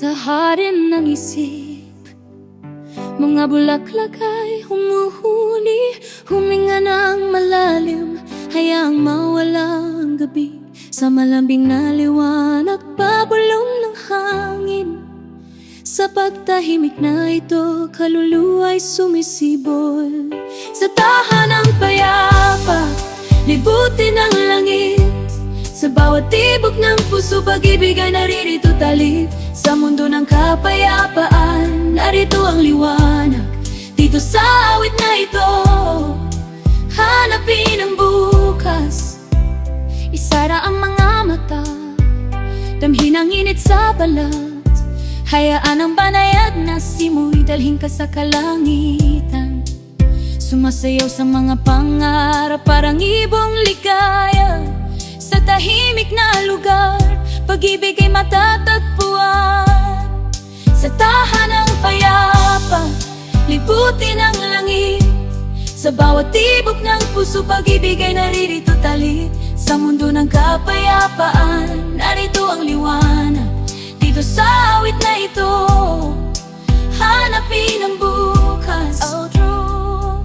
Taharin ng isip, mga bulaklak ay humuhuni. Huminga ng malalim, hayaang mawala ang gabi. Sa malambing na liwanag, pabulong ng hangin. Sa pagtahimik na ito, kaluluwa'y sumisibol. Sa tahanang payapa, libutin ang langit. Sa bawat tibok ng puso, pag-ibig ay naririto talit. Sa mundo ng kapayapaan, narito ang liwanag. Dito sa awit na ito, hanapin ang bukas. Isara ang mga mata, damhin ang init sa balat. Hayaan ang banayad na simoy, dalhin ka sa kalangitan. Sumasayaw sa mga pangarap, parang ibong ligaya. Sa tahimik na lugar, pag-ibig ay matatagpuan. Sa tahanang payapa, libutin ang langit. Sa bawat tibok ng puso, pag-ibig ay naririto talit. Sa mundo ng kapayapaan, narito ang liwanag. Dito sa awit na ito, hanapin ang bukas.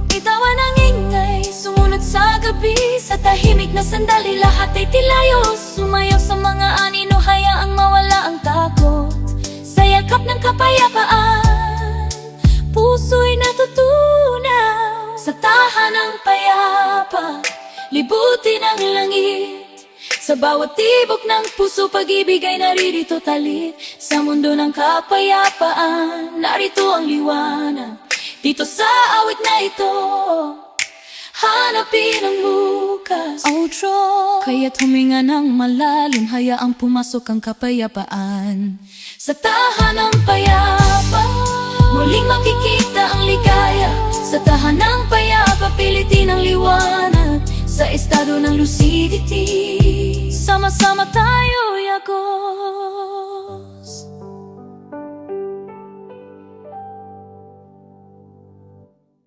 Bitawan ang ingay, sumunod sa gabi. Sa tahimik na sandali, lahat ay tilayo. Sumayaw sa mga anino, hayaang mawala ang takot. Sa yakap ng kapayapaan, puso'y natutunaw. Sa tahanang payapa, libutin ang langit. Sa bawat tibok ng puso, pag-ibig ay naririto talit. Sa mundo ng kapayapaan, narito ang liwanag. Dito sa awit na ito, hanapin ang bukas. Kaya't huminga ng malalim, hayaang pumasok ang kapayapaan. Sa tahanang payapa, muling makikita ang ligaya. Sa tahanang payapa, pilitin ang liwanag. Sa estado ng lucidity, sama-sama tayo yago.